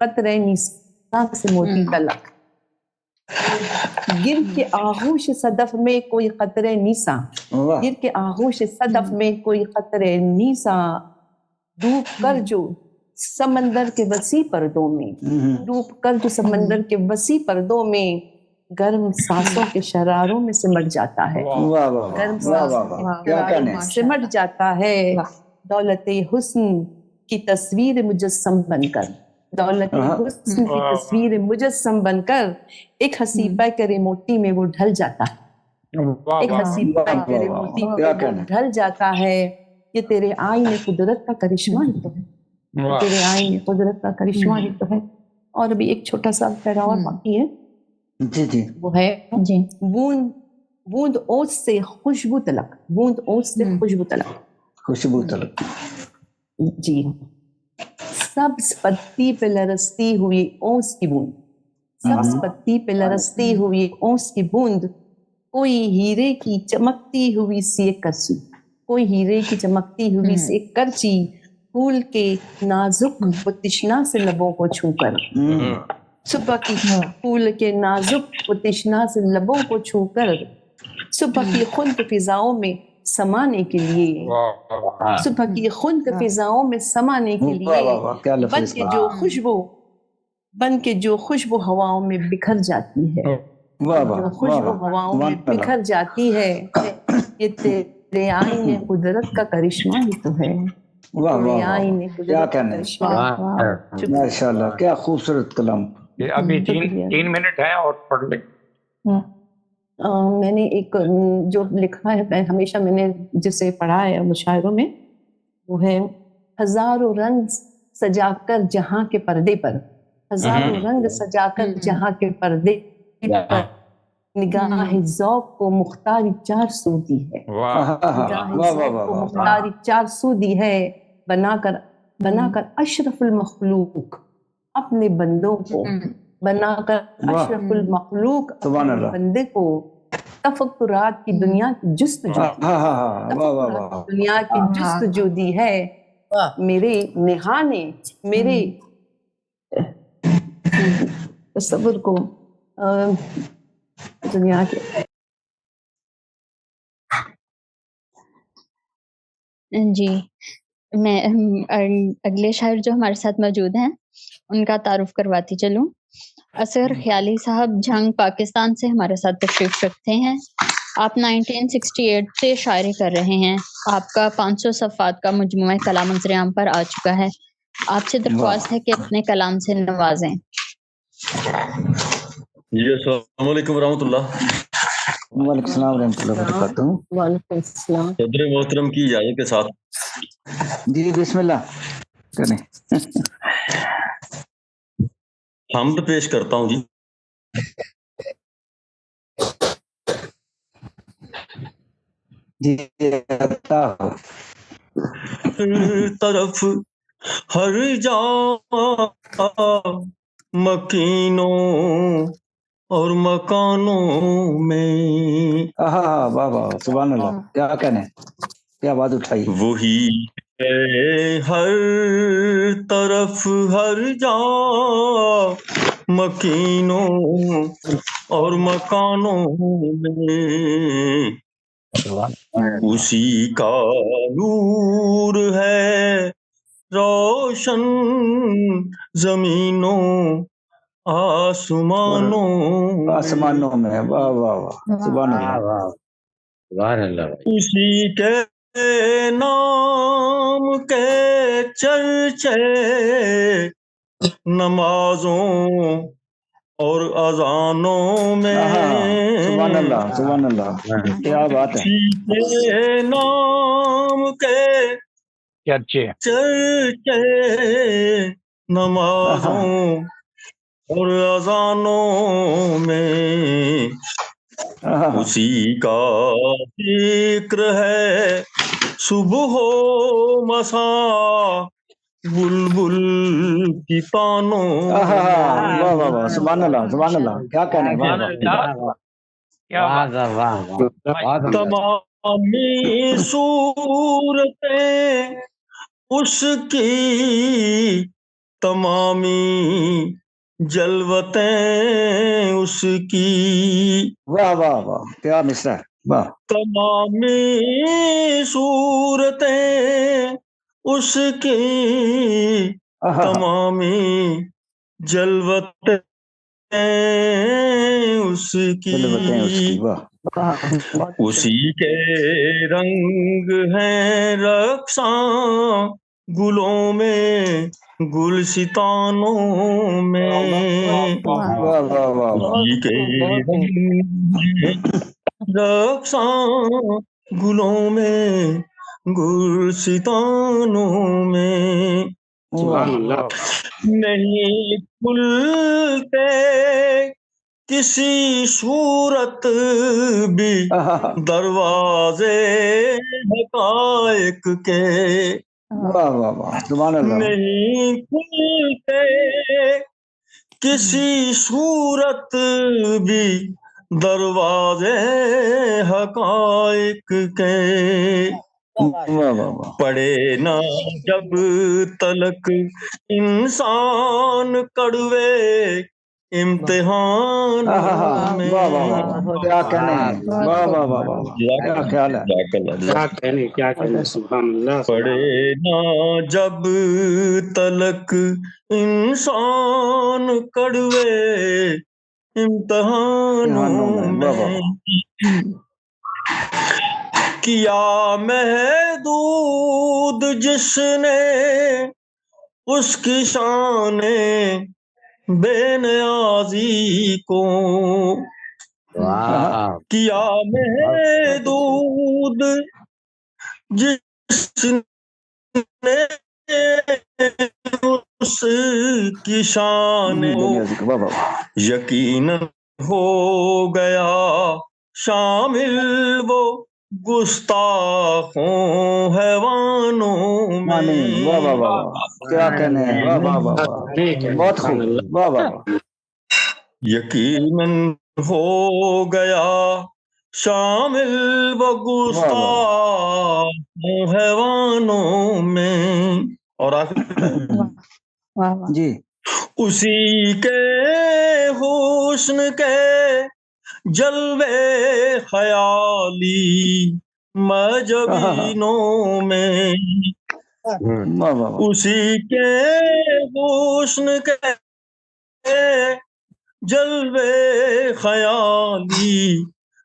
قطرے نیسا سے موتی تلک. گر کے آغوش صدف میں کوئی قطرے نیسا, گر کے آغوش صدف میں کوئی قطرے نیسا, ڈوب کر جو سمندر کے وسیع پردوں میں, ڈوب کر جو سمندر کے وسیع پردوں میں گرم سانسوں کے شراروں میں سمٹ جاتا ہے, گرم سانسوں کے شراروں میں سمٹ جاتا ہے. دولت حسن کی تصویر مجسم بن کر, دولت حسن کی تصویر مجسم بن کر ایک حسیبہ کے موتی میں وہ ڈھل جاتا ہے, ایک حسیبہ کے موتی میں وہ ڈھل جاتا ہے. یہ تیرے آئین قدرت کا کرشمہ ہی تو ہے, تیرے آئین قدرت کا کرشمہ ہی تو ہے. اور ابھی ایک چھوٹا سا پیرا اور باقی ہے, جی جی, وہ ہے بوند بوند اوس سے خوشبو تلک, بوند اوس سے خوشبو تلک, خوشبو تلک. جی, سبز پتی پہ لرزتی ہوئی اوس کی بوند, سبز پتی پہ لرزتی ہوئی اوس کی بوند, کوئی ہیرے کی چمکتی ہوئی سی ایک کرچی, کوئی ہیرے کی چمکتی ہوئی سی ایک کرچی, پھول کے نازک و تشنا سے لبوں کو چھو کر, صبح کی پھول کے نازک و تشنا سے لبوں کو چھو کر, صبح کی خنک فضاؤں میں سمانے کے لیے, صبح کی خنک فضاؤں میں سمانے کے لیے بن کے جو خوشبو ہواؤں میں بکھر جاتی ہے, جو خوشبو ہواؤں میں بکھر جاتی ہے. یہ تیرے آئین قدرت کا کرشمہ ہی تو ہے, واہ واہ آئین واہ, کیا قدرت کا کہنے, کرشمہ. ماشاءاللہ کیا خوبصورت کلام. ابھی 3 منٹ ہے اور پڑھ لیں. میں نے ایک جو لکھا ہے, ہمیشہ میں نے جسے پڑھا ہے مشاعروں میں, وہ ہے ہزاروں رنگ سجا کر جہاں کے پردے پر, ہزاروں رنگ سجا کر جہاں کے پردے پر نگاہ ذوق کو مختاری 4 سو دی ہے, نگاہ ذوق کو مختاری 4 سو دی ہے, بنا کر اشرف المخلوق اپنے بندوں کو, بنا کر اشرف المخلوق اپنے بندے کو تفکرات کی دنیا کی جستجو, تفکرات کی دنیا کی جستجو دی ہے. میرے نہانے, میرے تصور کو دنیا کے. جی, میں اگلے شاعر جو ہمارے ساتھ موجود ہیں ان کا تعارف کرواتی چلوں. اصغر خیالی صاحب جھنگ پاکستان سے ہمارے ساتھ تشریف رکھتے ہیں. آپ 1968 سے شاعری کر رہے ہیں. آپ کا 500 صفحات کا مجموعہ کلام منظر عام پر آ چکا ہے. آپ سے درخواست ہے کہ اپنے کلام سے نوازیں. جی السلام علیکم ورحمۃ اللہ. وعلیکم السلام ورحمۃ اللہ وبرکاتہ. وعلیکم السلام. صدر محترم کی اجازت کے ساتھ جی بسم اللہ کریں. حمد پیش کرتا ہوں. جی طرف ہر جا مکینوں اور مکانوں میں, واہ واہ سبحان اللہ, کیا کہنے, کیا بات اٹھائی. وہی ہے ہر طرف ہر جا مکینوں اور مکانوں میں, اسی کا نور ہے روشن زمینوں آسمانوں میں. واہ واہ واہ سبحان اللہ, سبحان اللہ. اسی کے نام کے چرچے نمازوں اور اذانوں میں, سبحان اللہ سبحان اللہ, کیا بات ہے. اسی کے نام کے چرچے نمازوں اور اذانوں میں, اسی کا ذکر ہے صبح و مساء بلبل کی تانوں. واہ واہ واہ سبحان اللہ سبحان اللہ, کیا کہنے. تمامی صورتیں اس کی تمامی جلوتیں اس کی، واہ واہ واہ کیا مصرع ہے، واہ تمامی صورتیں اس کی، تمامی جلوتیں اس جلوتیں اس کی، کی، واہ اسی کے رنگ ہیں رقصاں گلوں میں گلستانوں میں، واہ واہ واہ واہ اسی کے رنگ ہیں رقصاں گلوں میں گلستانوں میں، واہ نہیں کھلتے کسی صورت بھی دروازے حقائق کے، واہ واہ واہ سبحان اللہ، نہیں کھلتے کسی صورت بھی دروازے حقائق کے، واہ واہ واہ پڑے نہ جب تلک انسان کڑوے امتحانوں میں، واہ واہ واہ کیا کہنے ہیں، واہ واہ واہ واہ کیا خیال ہے، کیا کہنے سبحان اللہ، پڑے نہ جب تلک انسان کڑوے امتحانوں واہ واہ میں، کیا محدود جس نے اس کی شان بے نیازی کو، کیا محدود جس نے اس کی شان واہ واہ یقیناً ہو گیا شامل وہ گستاخوں حیوانوں میں، واہ واہ واہ کیا کہنے ہیں، واہ واہ واہ واہ بہت خوب، واہ واہ واہ یقیناً ہو گیا شامل وہ گستاخوں حیوانوں میں، اور آخر جی اسی کے حسن کے جلوے خیالی مجبینوں میں، واہ واہ اسی کے حسن کے جلوے خیالی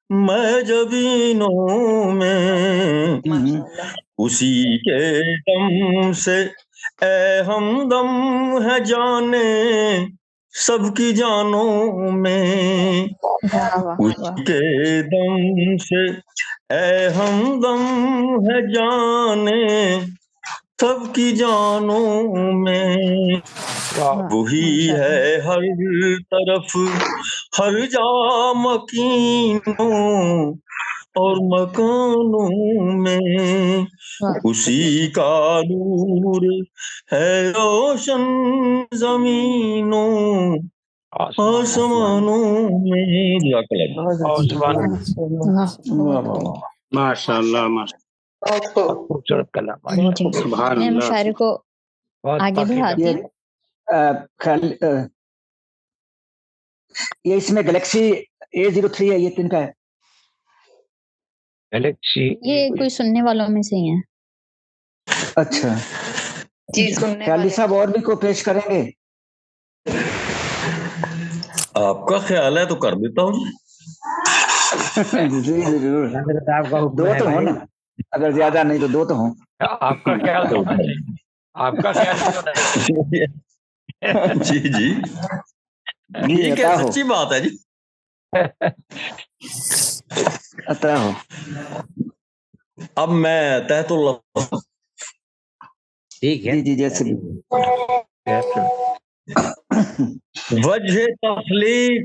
مجبینوں میں، اسی کے دم سے اے ہمدم ہے جانے سب کی جانوں میں، اسی کے دم سے اے ہمدم ہے جانے سب کی جانوں میں، وہی ہے ہر طرف ہر جا مکینوں اور مکانوں میں، اسی کا نور ہے روشن زمینوں آسمانوں میں، ماشاء اللہ خوبصورت کلام، جی سبحان میں اللہ، مشاعرے کو آگے بڑھاتی ہوں۔ یہ اس میں گلیکسی A03 ہے، یہ کن کا ہے؟ گلیکسی یہ کوئی سننے والوں میں سے ہی ہیں۔ اچھا جی سننے خیالی صاحب اور بھی کو پیش کریں گے؟ آپ کا خیال ہے تو کر دیتا ہوں، جی ضرور، آپ کا حکم دو ہے تو ہوں بھائی، نا، اگر زیادہ نہیں تو دو تو ہوں۔ آپ کا خیال تو ہونا چاہیے، آپ کا خیال تو ہونا چاہیے۔ جی جی جی ٹھیک ہے، عطا ہو، سچی بات ہے جی، عطا ہو۔ اب میں تحت اللہ ٹھیک ہے جی جی جیسے بھی وجہ تخلیق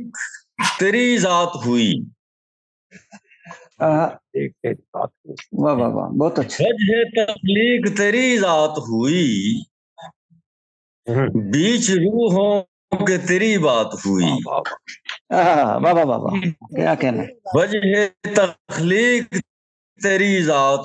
تیری ذات ہوئی، واہ واہ واہ بہت اچھا، وجہ تخلیق تیری ذات ہوئی، بیچ روحوں کے تیری بات ہوئی، واہ واہ واہ واہ کیا کہنا ہے، وجہ تخلیق تیری ذات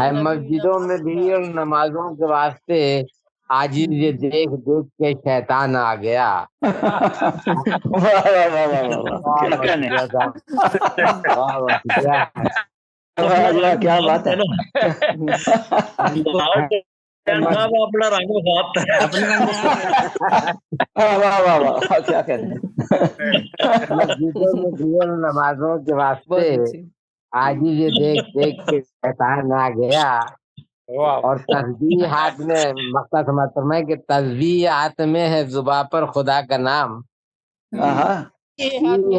ہے مسجدوں میں بھی اور نمازوں کے واسطے آج یہ دیکھ دیکھ کے شیطان آ گیا. واہ واہ واہ واہ واہ، کیا کہنے. کیا بات ہے. اپنا رنگ واہ واہ واہ، کیا کہنے. مسجدوں میں بھی اور نمازوں کے واسطے آج یہ دیکھ دیکھ کے شیطان آ گیا. اور تسبیح ہاتھ میں، مقصد سمجھ میں کہ تسبیح ہاتھ میں ہے زباں پر خدا کا نام.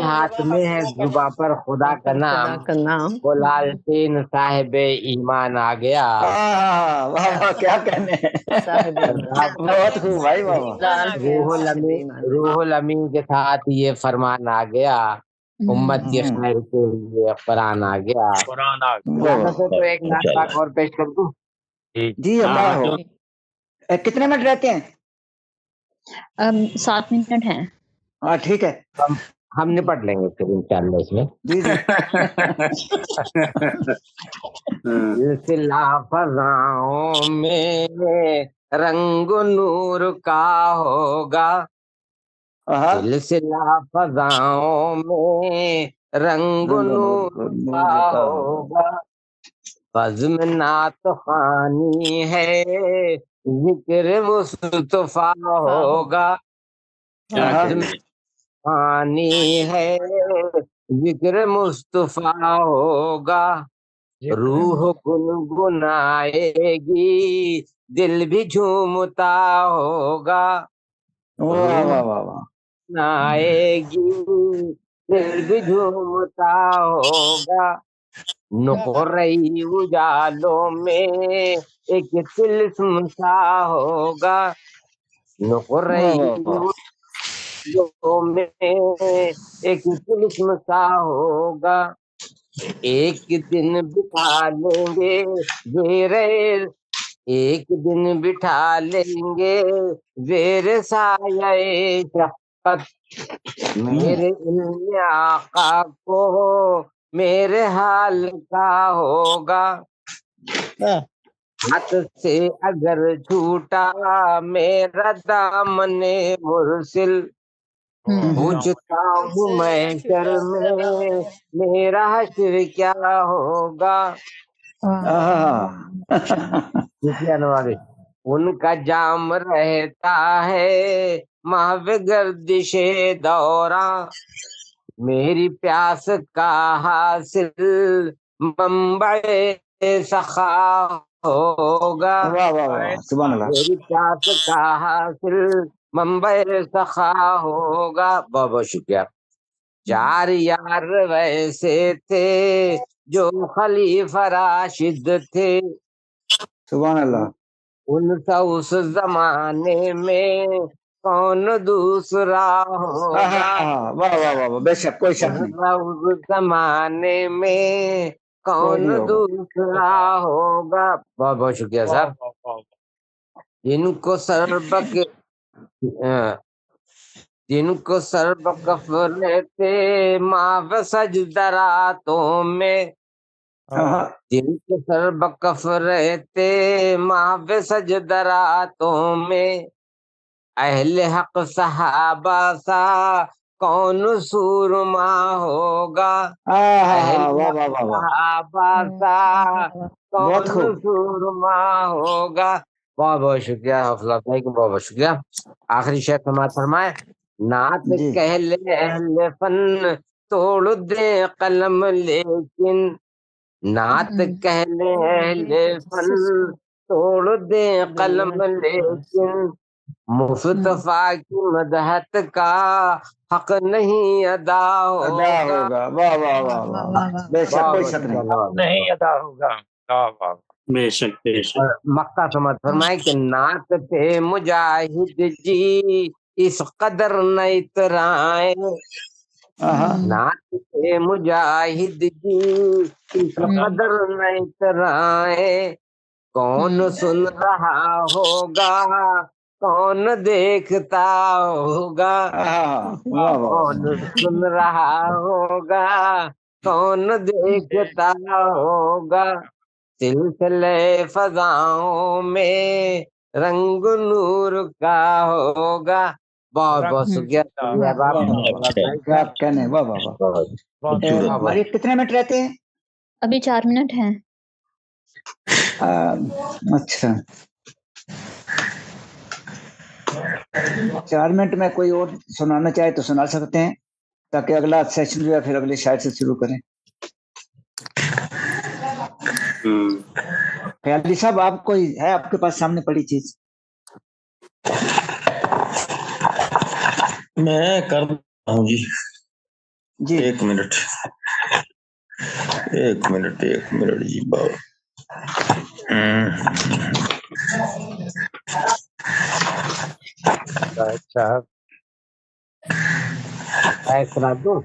ہاتھ میں ہے زباں پر خدا کا نام. وہ لالٹین صاحب ایمان آ گیا. واہ واہ، کیا کہنے. بہت خوب بھائی، روح الامین کے ساتھ یہ فرمان آ گیا. امت کے خیر کے لیے قرآن آ گیا. تو ایک ناطق اور پیش کر دوں. جی اللہ ہو. کتنے منٹ رہتے ہیں؟ 7 منٹ ہیں. ہاں ٹھیک ہے، ہم نپٹ لیں گے پھر انشاءاللہ اس میں. جی جی. سلسلہ فضاؤں میں رنگ نور کا ہوگا. سلسلہ فضاؤں میں رنگ نور کا ہوگا. بزم نعت خوانی ہے ذکر مصطفیٰ ہوگا. خوانی ہے ذکر مصطفیٰ ہوگا. روح گنگنائے گی دل بھی جھومتا ہوگا. آئے گی دل بھی جھومتا ہوگا. نقرئی اجالوں میں ایک طلسم سا ہوگا. نقرئی اجالوں میں ایک طلسم سا ہوگا. ایک دن بٹھا لیں گے ایک دن بٹھا لیں گے زیر سایہ شفقت میرے علم آقا کو میرے حال کا ہوگا. ہاتھ سے اگر چھوٹا میرا دامن مرسل پوچھتا ہوں محشر میں میرا حشر کیا ہوگا. ان کا جام رہتا ہے محو گردش دوراں. میری پیاس کا حاصل منبع سخا ہوگا. میری پیاس کا حاصل منبع سخا ہوگا. بہت بہت شکریہ. 4 یار ویسے تھے جو خلیفہ راشد تھے. سبحان اللہ. ان کا اس زمانے میں کون دوسرا ہوگا. واہ واہ واہ، بے شک کوئی شک نہیں. اس زمانے میں کون دوسرا ہوگا. بہت بہت شکریہ صاحب. جن کو سرب کفرتے ماں سجدہ راتوں میں. جن کو سرب کفرتے ماں سجدہ راتوں میں. اہل حق صحابہ سا کون سورما ہوگا. صحابہ سا کون سورما ہوگا. بہت بہت شکریہ حوصلہ افزائی کو، بہت بہت شکریہ. آخری شعر سماعت فرمائے. نعت کہہ لے اہل فن توڑ دے قلم لیکن. نعت کہہ لے اہل فن توڑ دے قلم لیکن. مصطفیٰ کی مدحت کا حق نہیں ادا ہوگا. واہ واہ واہ، بے شک کوئی شک نہیں ادا ہوگا. بے شک بے شک. مکہ سمجھ فرمائے کہ نعت پہ مجاہد جی اس قدر نہ اترائے. نعت پہ مجاہد جی اس قدر نہ اترائے. کون سن رہا ہوگا کون دیکھتا ہوگا. کون سن رہا ہوگا کون دیکھتا ہوگا. سلسلے فضاؤں میں رنگ نور کا ہوگا. بہت بہت شکریہ. کیا کہنے. واہ واہ واہ. ہماری کتنے منٹ رہتے ہیں؟ ابھی 4 منٹ ہیں. اچھا 4 منٹ میں کوئی اور سنانا چاہے تو سنا سکتے ہیں تاکہ اگلا سیشن جو ہے پھر اگلے شاعر سے شروع کریں. خیالی صاحب آپ کوئی ہے آپ کے پاس سامنے پڑی چیز؟ میں کر رہا ہوں جی. جی ایک منٹ جی. اچھا سنا دوں.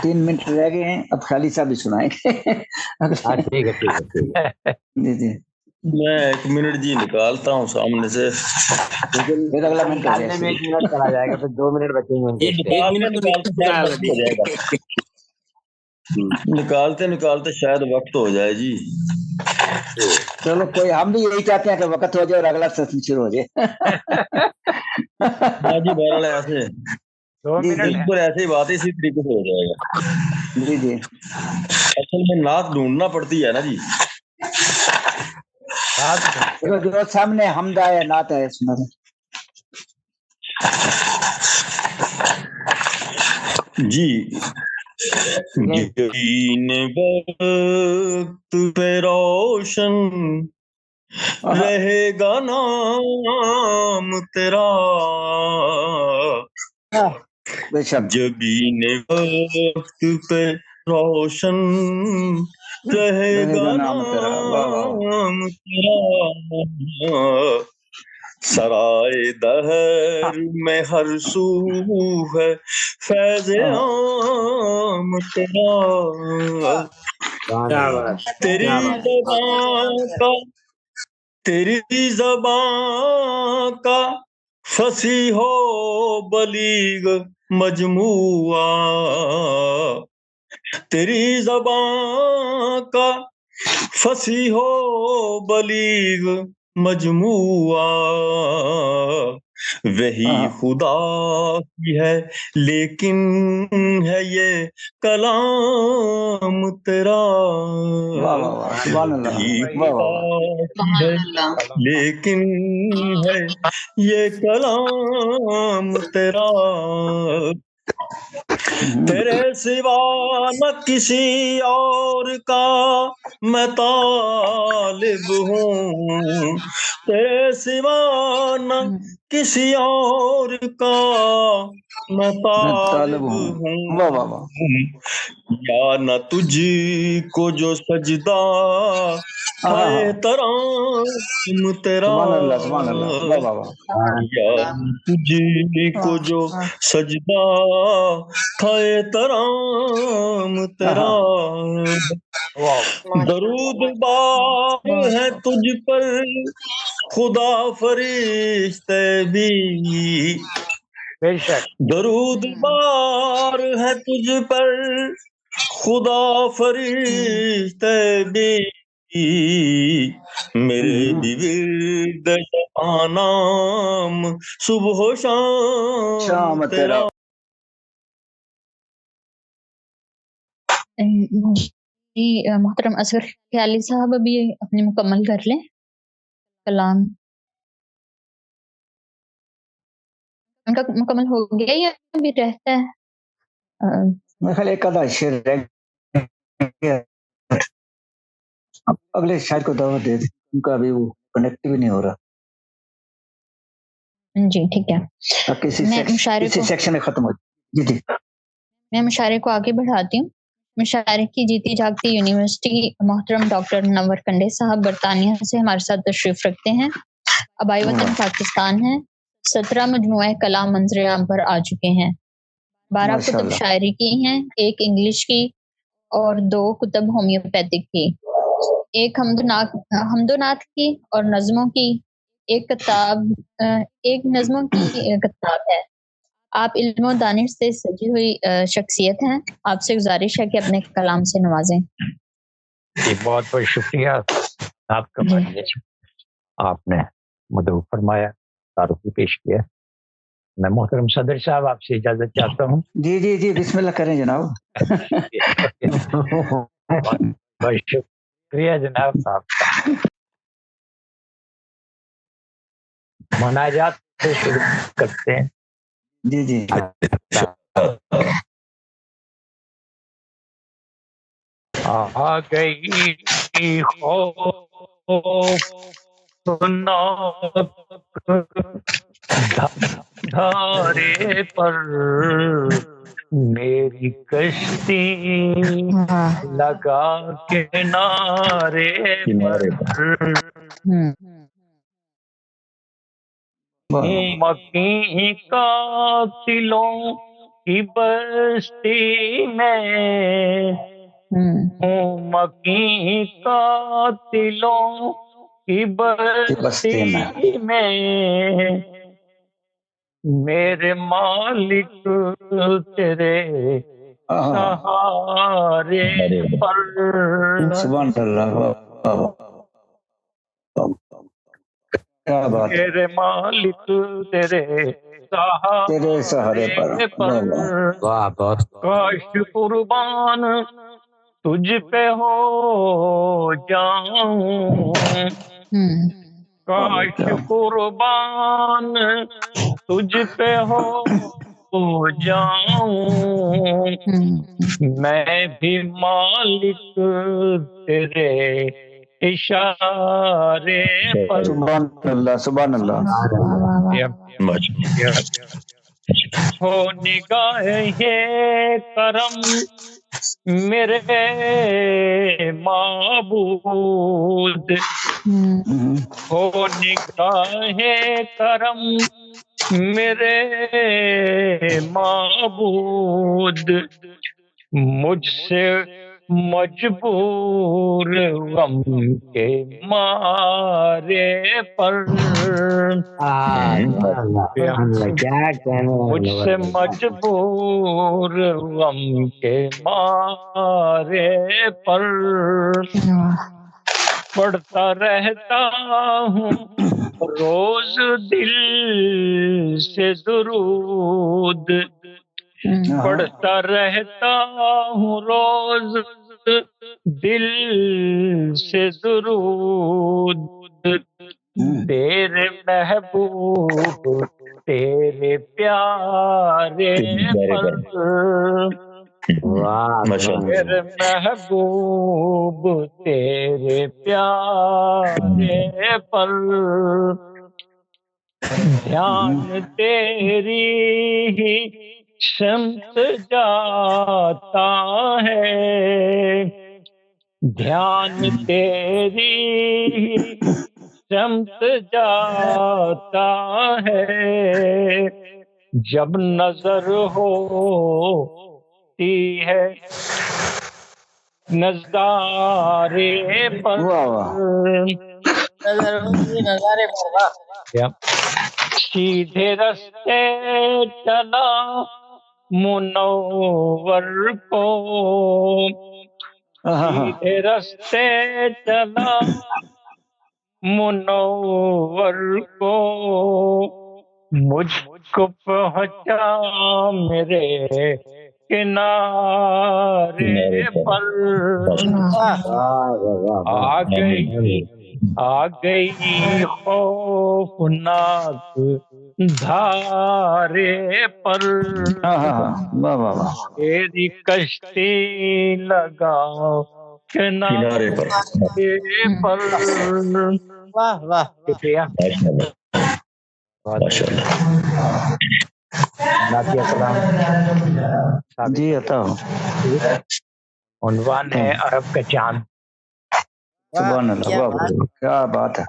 3 منٹ رہ گئے ہیں. اب خیالی صاحب بھی سنائیں گے. ٹھیک ہے. جی جی میں 1 منٹ جی نکالتا ہوں سامنے سے. پھر اگلا منٹ نکالنے میں 1 منٹ چلا جائے گا پھر 2 منٹ بچیں گے. نکالتے شاید وقت ہو جائے جی. چلو کوئی ہم بھی یہی چاہتے ہیں کہ وقت ہو جائے اور اگلا سیشن شروع ہو جائے. جی بہرحال ایسے بالکل ایسی بات اسی طریقے سے ہو جائے گا. جی جی اصل میں نعت ڈھونڈنا پڑتی ہے نا جی. جو سامنے حمد ہے نعت ہے سنا دیں. جی جبین وقت پہ روشن رہے گا نام تیرا. جبین وقت پہ روشن رہے گا نام تیرا. سرائے دہر میں ہر سو ہے فیض عام تیرا. تیری زبان کا فصیح و بلیغ مجموعہ. تیری زبان کا فصیح و بلیغ مجموعہ. وہی خدا کی ہے لیکن ہے یہ کلام تیرا. وہی خدا کی ہے لیکن ہے یہ کلام تیرا. تیرے سوا نہ کسی اور کا میں طالب ہوں. تیرے سوا نہ کسی اور کا میں طالب ہوں. یا نہ تجھ کو جو سجدہ ہے ترام تیرا. یا تجھ کو جو سجدہ ہے ترام تیرا. درود بار ہے تجھ پر خدا فرشتے بھی. درود بار ہے تجھ پر خدا فرشتے بھی. میرے بھی ورد نام صبح و شام تیرا. جی محترم اصغر خیالی صاحب ابھی اپنے مکمل کر لیں کلام. ان کا مکمل ہو گیا یا ابھی رہتا ہے؟ میرے خیال ایک آدھا شعر رہ گیا. اگلے شاعر کو دعوت دے دیں. ان کا ابھی وہ کنیکٹ بھی نہیں ہو رہا. جی ٹھیک ہے. کسی سیکشن میں ختم ہو جائے. جی میں مشاعرے کو آگے بڑھاتی ہوں. مشاعرے کی جیتی جاگتی یونیورسٹی محترم ڈاکٹر منور کنڈے صاحب برطانیہ سے ہمارے ساتھ تشریف رکھتے ہیں. آبائی وطن پاکستان ہے. 17 مجموعہ کلام منظر عام پر آ چکے ہیں. 12 کتب شاعری کی ہیں, 1 انگلش کی اور 2 کتب ہومیوپیتھک کی, 1 حمد و نعت کی اور نظموں کی, 1 نظموں کی کتاب ہے. آپ علم و دانش سے سجی ہوئی شخصیت ہیں. آپ سے گزارش ہے کہ اپنے کلام سے نوازیں. جی بہت بہت شکریہ آپ کا، آپ نے مدعو فرمایا، تعارف بھی پیش کیا. میں محترم صدر صاحب آپ سے اجازت چاہتا ہوں. جی جی جی بسم اللہ کریں جناب. بہت شکریہ جناب آپ کا. مناجات سے شروع کرتے ہیں. جی جی آ گئی خوفناک دھارے پر میری کشتی لگا کنارے پر. مکی قاتلوں کی بستی میں، مکی قاتلوں کی بستی میں، میرے مالک تیرے سہارے پر. سبحان اللہ، کیا بات. میرے مالک تیرے سہارے پر. کاش قربان تجھ پہ ہو جاؤں، کاش قربان تجھ پہ ہو جاؤں، میں بھی مالک تیرے اشارے پر. سبحان اللہ سبحان اللہ. ہو نگاہ یہ کرم میرے معبود، ہو نگاہ کرم میرے معبود، مجھ سے مجبور غم کے مارے پر. مجھ سے مجبور غم کے مارے پر، پڑھتا رہتا ہوں روز دل سے درود، پڑھتا رہتا ہوں روز دل سے درود، تیرے محبوب تیرے پیارے پر. تیرے محبوب تیرے پیارے پر، دھیان تیری ہی سمت جاتا ہے، دھیان تیری ہی سمت جاتا ہے، جب نظر ہوتی ہے نظارے پر. سیدھے رستے چلا منور کو، سیدھے رستے چلا منور کو، مجھ کو پہنچا میرے کنارے پر. آ گئی خوفناک دھارے پر، تیری کشتی لگاؤ کنارے پر. واہ واہ شکریہ. جی عطا. عنوان ہے عرب کا چاند. سبحان اللہ، کیا بات ہے.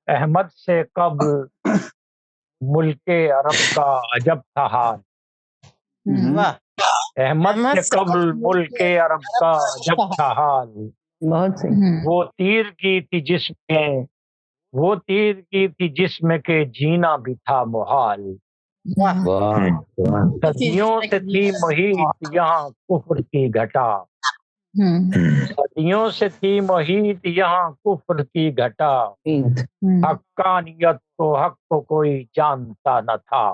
احمد سے قبل ملک عرب کا عجب تھا حال، احمد سے قبل ملک عرب کا عجب تھا حال. بہت صحیح. وہ تیر کی تھی جسم کے جینا بھی تھا محال. صدیوں سے تھی محیط یہاں کفر کی گھٹا، صدیوں سے تھی محیط یہاں کفر کی گھٹا، حقانیت کو حق کو کوئی جانتا نہ تھا۔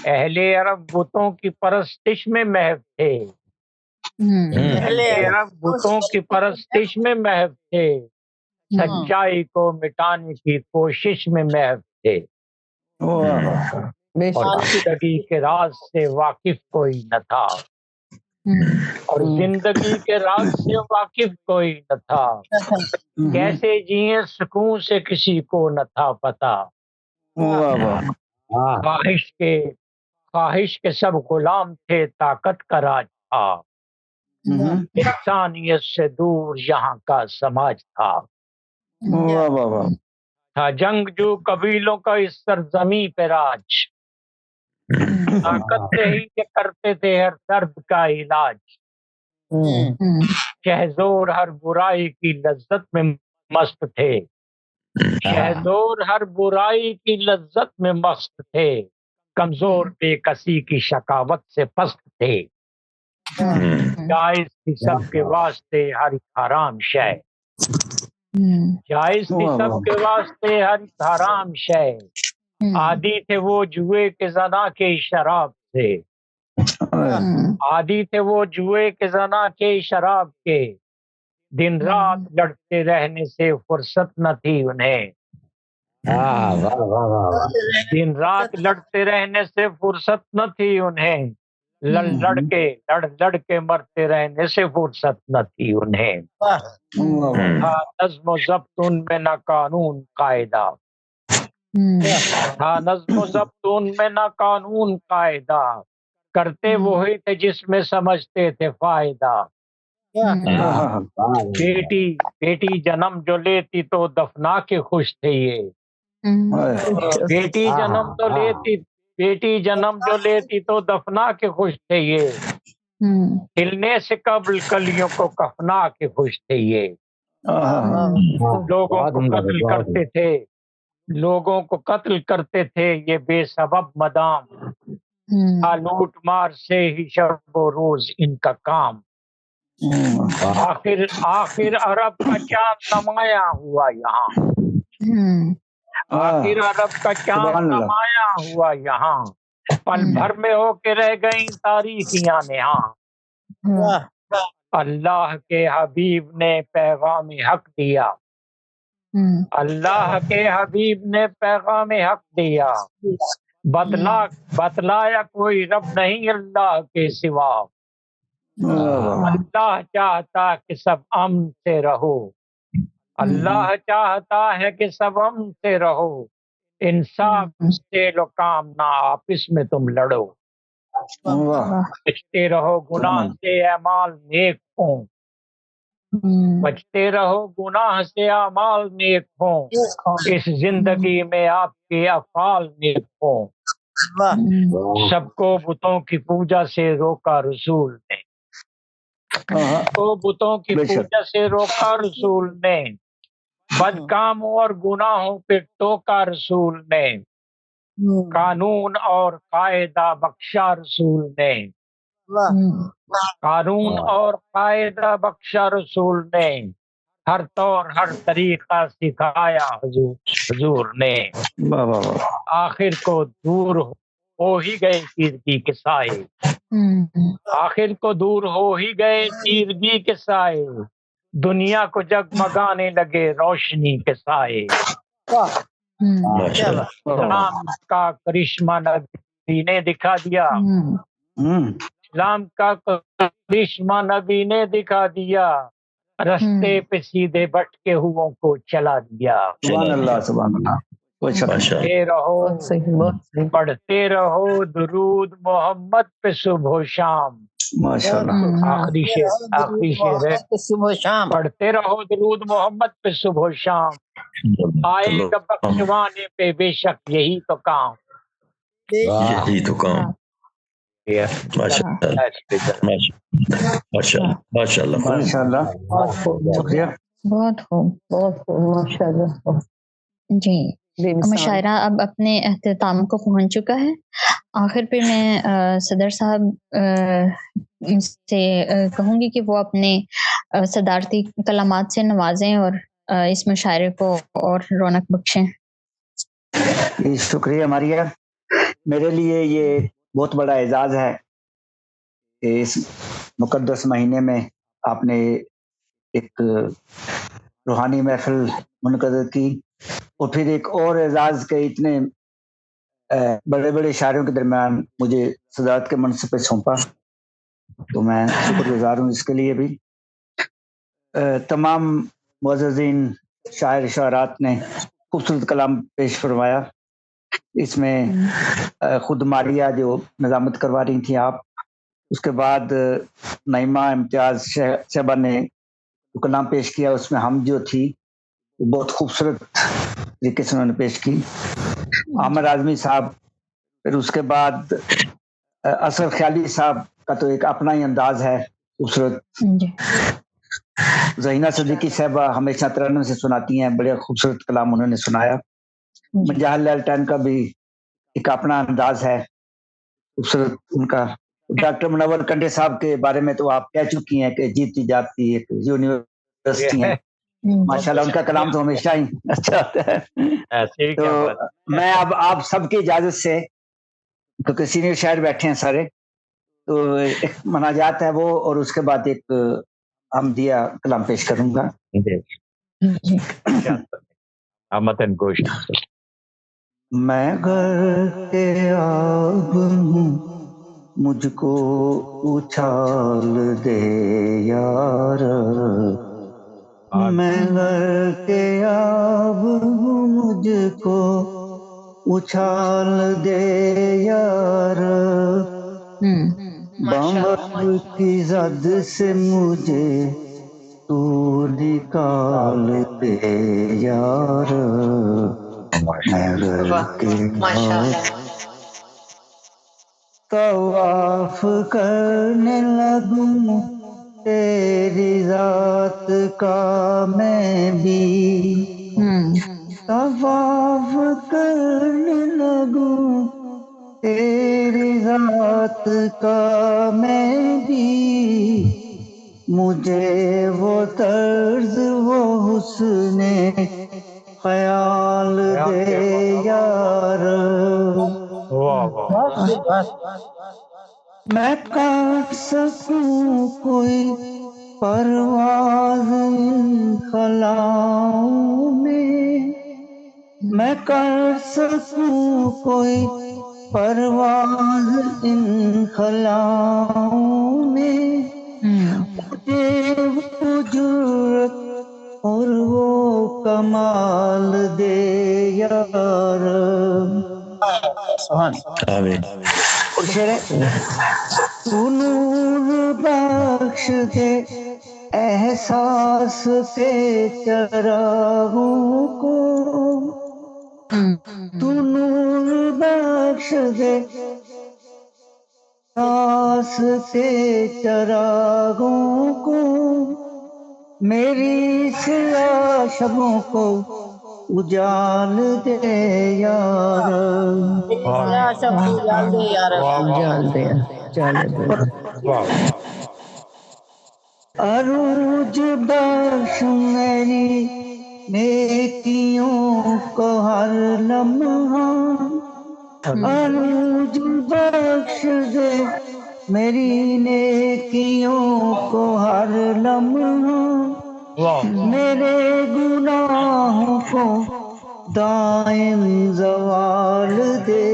اہل عرب بتوں کی پرستش میں محو تھے، اہل عرب بتوں کی پرستش میں محو تھے، سچائی کو مٹانے کی کوشش میں محو تھے، اور زندگی کے راز سے واقف کوئی نہ تھا، اور زندگی کے راز سے واقف کوئی نہ تھا، کیسے جیے سکون سے کسی کو نہ تھا پتا، خواہش کے سب غلام تھے، طاقت کا راج تھا، انسانیت سے دور یہاں کا سماج تھا، جنگ جو قبیلوں کا اس سرزمین پہ راج، طاقت سے ہی کہ کرتے تھے ہر درد کا علاج، شہزور ہر برائی کی لذت میں مست تھے، شہزور ہر برائی کی لذت میں مست تھے، کمزور بے کسی کی شقاوت سے پست تھے، جائز تھی سب کے واسطے ہر حرام شے، جائز تھی سب کے واسطے ہر حرام شے، عادی تھے وہ جوئے کے زنا کے شراب سے، عادی تھے وہ جوئے کے زنا کے شراب کے، دن رات لڑتے رہنے سے فرصت نہ تھی انہیں، دن رات لڑتے رہنے سے فرصت نہ تھی انہیں، لڑ کے مرتے رہنے سے فرصت نہ تھی انہیں، تھا نظم و ضبط ان میں نہ قانون قاعدہ، تھا نظم و ضبط ان میں نہ قانون قاعدہ، کرتے وہی تھے جس میں سمجھتے تھے فائدہ، بیٹی جنم جو لیتی تو دفنا کے خوش تھے یہ، بیٹی جنم جو لیتی تو دفنا کے خوش تھے یہ، ہلنے سے قبل کلیوں کو کفنا کے خوش تھے یہ، لوگوں کو قتل کرتے تھے یہ بے سبب مدام، لوٹ مار سے ہی شب و روز ان کا کام، آخر عرب کا چاند نمایاں ہوا یہاں، آخر عرب کا چاند نمایاں ہوا یہاں، پل بھر میں ہو کے رہ گئیں تاریخیاں نہاں، اللہ کے حبیب نے پیغام حق دیا، اللہ کے حبیب نے پیغام حق دیا، بتلایا کوئی رب نہیں اللہ کے سوا، اللہ چاہتا کہ سب امن سے رہو، اللہ چاہتا ہے کہ سب امن سے رہو، انصاف سے لو کام نہ آپس میں تم لڑو، بچتے رہو گناہ سے اعمال نیک ہوں، بچتے رہو گناہ سے اعمال نیک ہوں، اس زندگی میں آپ کے افعال نیک ہوں، سب کو بتوں کی پوجا سے روکا رسول نے، کو بتوں کی پوجا سے روکا رسول نے، بد کاموں اور گناہوں پہ ٹوکا رسول نے، قانون اور قاعدہ بخشا رسول نے، قانون اور قاعدہ بخشا رسول نے، ہر طور ہر طریقہ سکھایا حضور نے، آخر کو دور ہو ہی گئے تیرگی کے سائے، آخر کو دور ہو ہی گئے تیرگی کے سائے، دنیا کو جگمگانے لگے روشنی کے سائے، اسلام کا کرشمہ نبی نے دکھا دیا، اسلام کا کرشمہ نبی نے دکھا دیا، رستے پہ سیدھے بھٹکے ہوں کو چلا دیا، سبحان اللہ سبحان اللہ، پڑھتے رہو درود محمد پہ صبح و شام، آخری شعر ہے، صبح شام پڑھتے رہو درود محمد پہ صبح و شام، آئے گا بخشوانے پہ بے شک یہی تو کام، یہی تو کام، ماشاء اللہ، شکریہ، بہت خوب ماشاء اللہ، جی، مشاعرہ اب اپنے اختتام کو پہنچ چکا ہے۔ آخر پہ میں صدر صاحب سے کہوں گی کہ وہ اپنے صدارتی کلمات سے نوازیں اور اس مشاعرے کو اور رونق بخشیں. شکریہ ماریا. میرے لیے یہ بہت بڑا اعزاز ہے کہ اس مقدس مہینے میں آپ نے ایک روحانی محفل منعقد کی اور پھر ایک اور اعزاز کے اتنے بڑے بڑے شاعروں کے درمیان مجھے صدارت کے منصب پہ سونپا، تو میں شکر گزار ہوں اس کے لیے بھی. تمام معززین شاعر شاعرات نے خوبصورت کلام پیش فرمایا. اس میں خود ماریا جو نظامت کروا رہی تھی آپ، اس کے بعد نعیمہ امتیاز صاحبہ نے جو کلام پیش کیا اس میں ہم جو تھی وہ بہت خوبصورت طریقے سے انہوں نے پیش کی. عامر اعظمی صاحب، پھر اس کے بعد اصغر خیالی صاحب کا تو ایک اپنا ہی انداز ہے خوبصورت. زہینہ صدیقی صاحبہ ہمیشہ ترنم سے سناتی ہیں، بڑے خوبصورت کلام انہوں نے سنایا. مجاہد لالٹین کا بھی ایک اپنا انداز ہے خوبصورت ان کا. ڈاکٹر منور کنڈے صاحب کے بارے میں تو آپ کہہ چکی ہیں کہ جیتی جاتی ایک یونیورسٹی ہے. ماشاءاللہ ان کا کلام تو ہمیشہ ہی اچھا ہوتا ہے. تو میں اب آپ سب کی اجازت سے، کیونکہ سینئر شاعر بیٹھے ہیں سارے، تو ایک مناجات ہے وہ، اور اس کے بعد ایک حمدیہ کلام پیش کروں گا. میں گھر کے آب ہوں، مجھ کو اچھال دے یار. میں گھر کے آب ہوں، مجھ کو اچھال دے یار. بمبر کی زد سے مجھے تو نکال دے یار. میں گھر کے طواف کرنے لگوں تیری ذات کا میں بھی. طواف کرنے لگوں تیری ذات کا میں بھی. مجھے وہ طرز وہ حسن خیال دے یار. میں کر سکوں کوئی پرواز ان خلاؤں میں، میں کر سکوں کوئی پرواز ان خلاؤں میں. مجھے وہ جرت اور وہ کمال دے یار. اور شعر تو نور بخش دے احساس کے چراغوں کو، تو نور بخش دے احساس کے چراغوں کو. میری سیاہ شبوں کو اجال دے یار. عروج بخش میری نیکیوں کو ہر لمحہ، عروج بخش دے میری نیکیوں کو ہر لمحہ. میرے گناہوں کو دائم زوال دے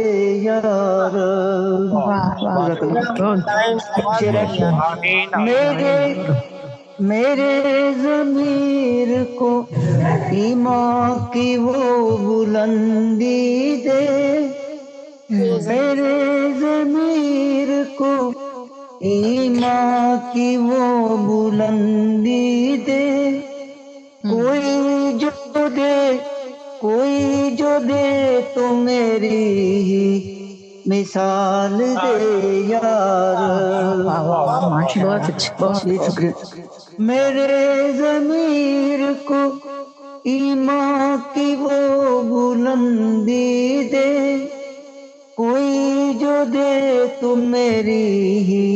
یار. میرے ضمیر کو ایمان کی وہ بلندی دے. میرے ضمیر کو ایمان کی وہ بلندی دے. کوئی جو دے تو میری ہی مثال دے یار. بہت اچھا، شکریہ. میرے ضمیر کو ایمان کی وہ بلندی دے. کوئی جو دے تو میری ہی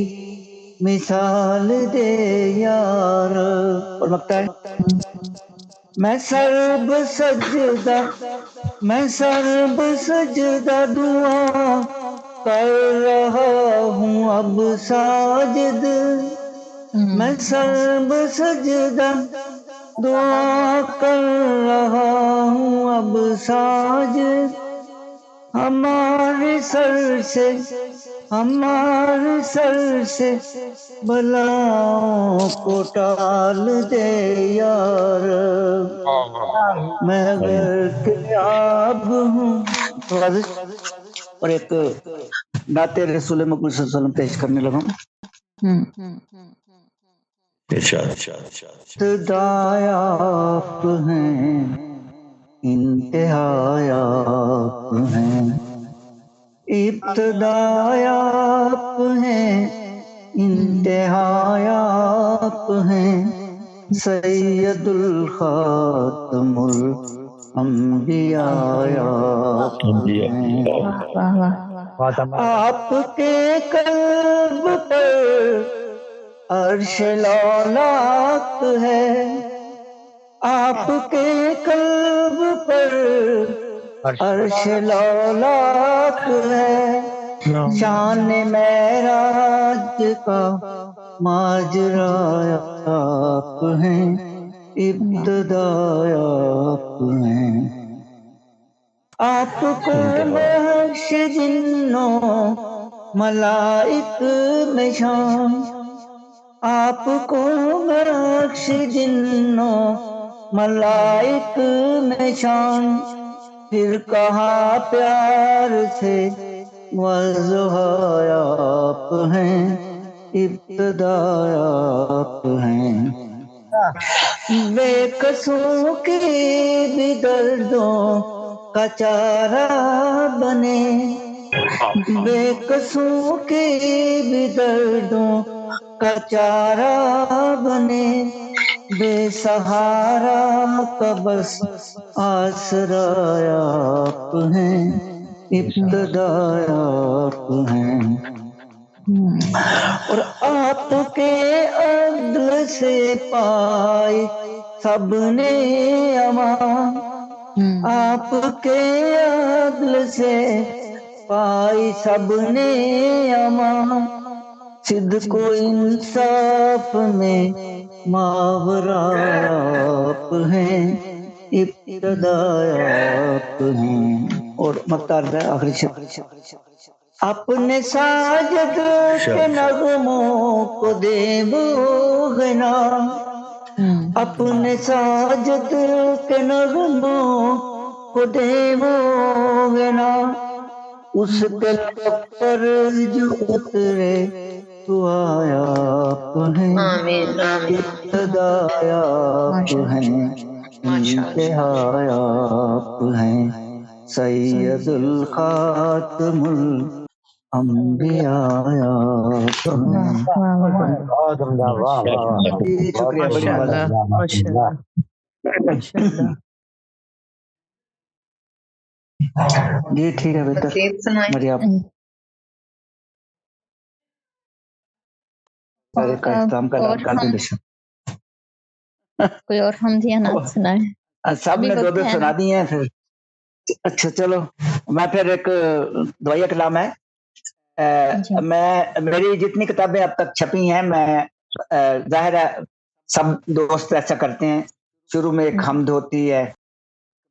مثال دے یار. اور لگتا ہے میں سرب سجدہ دعا کر رہا ہوں اب ساجد. میں سرب سجدہ دعا کر رہا ہوں اب ساجد. ہمارے سر سے بلاؤں کو ٹال دے یار. میں اگر کہ آپ ہوں. اور ایک نعت رسول مقبول صلی اللہ علیہ وسلم پیش کرنے لگا. ابتدائے آپ ہیں انتہائے آپ ہیں. ابتدائے آپ ہیں انتہائے آپ ہیں. سید الخاتم الانبیاء آپ ہیں. آپ کے قلب پر عرش لولاک ہے. آپ کے قلب پر عرش لولاک ہے. شان معراج کا ماجرا آپ ہیں. ابتدا آپ ہیں. آپ کو بخش جنوں ملائک میں شان. آپ کو بخش جنوں ملائک میں شان. پھر کہا پیار سے وضحائے آپ ہیں. ابتدا آپ ہیں. بے قصوں کے بھی دردوں کا چارہ بنے. بے قصوں کے بھی دردوں کا چارہ بنے. بے سہارا کا بس آسرا آپ ہیں. ابتدا آپ ہیں. اور آپ کے عدل سے پائی سب نے امان. آپ کے عدل سے پائی سب نے امان. صدق و انصاف میں ماورا آپ ہیں. ابتدا آپ ہیں. اور مختار آخری شب. اپنے ساجد کے نغموں کو دے وہ غنا. اپنے ساجد کے نغموں کو دے وہ غنا. اس کے لب پر جو اترے تو آیا آپ ہیں. ابتدا آپ ہیں. انتہا آپ ہیں. سید الخاتم الانبیاء آپ ہیں. شکریہ. بڑی جی ٹھیک ہے بہتر. مجھے آپ کا اختتام کر دیں. کوئی اور حمدیہ نعت سنائے. سب نے دو سنا دی ہیں. پھر اچھا چلو میں پھر ایک دعائیہ کلام ہے. میں میری جتنی کتابیں اب تک چھپی ہیں میں ظاہر ہے سب دوست ایسا کرتے ہیں. شروع میں ایک حمد ہوتی ہے,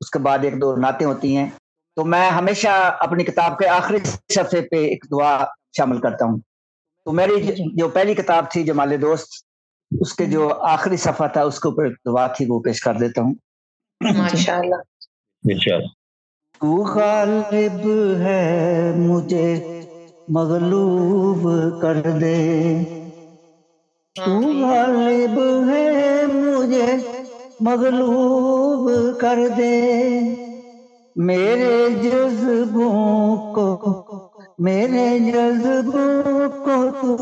اس کے بعد ایک دو نعتیں ہوتی ہیں. تو میں ہمیشہ اپنی کتاب کے آخری صفحے پہ ایک دعا شامل کرتا ہوں. تو میری جو پہلی کتاب تھی جمال دوست, اس کے جو آخری صفحہ تھا اس کے اوپر دعا تھی, وہ پیش کر دیتا ہوں. ماشاءاللہ. تو غالب ہے مجھے مغلوب کر دے. تو غالب ہے مجھے مغلوب کر دے. میرے جذبوں کو تو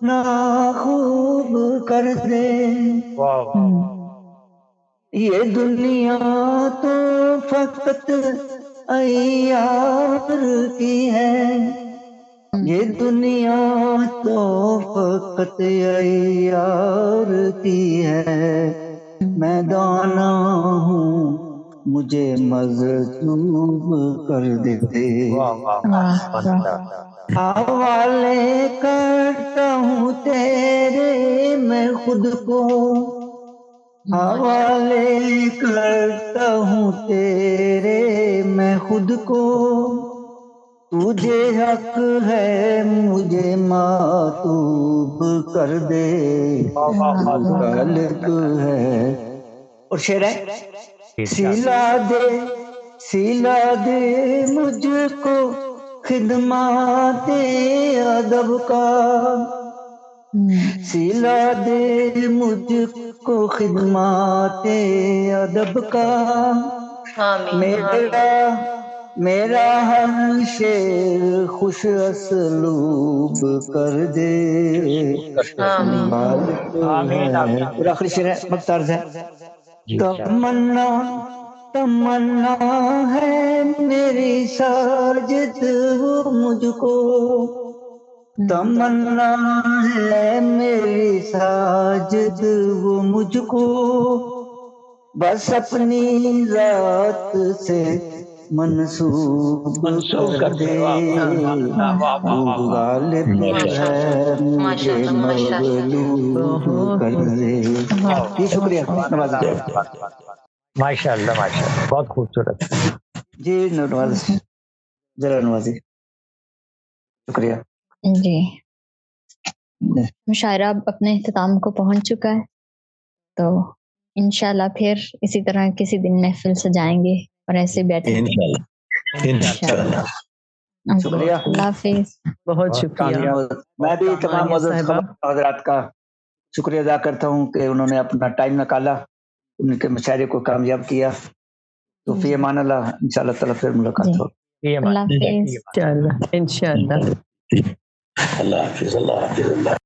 ناخوب کر دے. یہ دنیا تو فقط عیار کی ہے، یہ دنیا تو فقط عیار کی ہے، میں دانا ہوں مجھے مظلوم کر دیتے، حوالے کرتا ہوں تیرے میں خود کو، حوالے کرتا ہوں تیرے میں خود کو، تجھے حق ہے مجھے معتوب کر دے، غالب ہے۔ اور شعر ہے، سلا دے مجھ کو خدمات ادب کا، سلا دے مجھ کو خدمات ادب کا، میرا ہر شعر خوش اسلوب کر دے، اور آخری شعر ہے مقترض ہے، تمنا ہے میری ساجد وہ مجھ کو، تمنا ہے میری ساجد وہ مجھ کو، بس اپنی ذات سے منسوب کر دے، غالب ہے مجھے مغلوب کر دے۔ جی شکریہ، نوازی ماشاء اللہ ماشاء اللہ، بہت خوبصورت۔ جی نواز ذرا نوازی، شکریہ جی۔ مشاعرہ اب اپنے اختتام کو پہنچ چکا ہے، تو انشاءاللہ پھر اسی طرح کسی دن محفل سجائیں گے اور ایسے بیٹھیں گے انشاءاللہ۔ شکریہ، اللہ حافظ۔ بہت شکریہ۔ میں بھی تمام معزز حضرات کا شکریہ ادا کرتا ہوں کہ انہوں نے اپنا ٹائم نکالا، ان کے مشاعرے کو کامیاب کیا۔ تو فی امان اللہ، انشاءاللہ تعالی پھر ملاقات ہوگی۔ اللہ حافظ۔ انشاءاللہ۔ اللہ حافظ، اللہ حافظ۔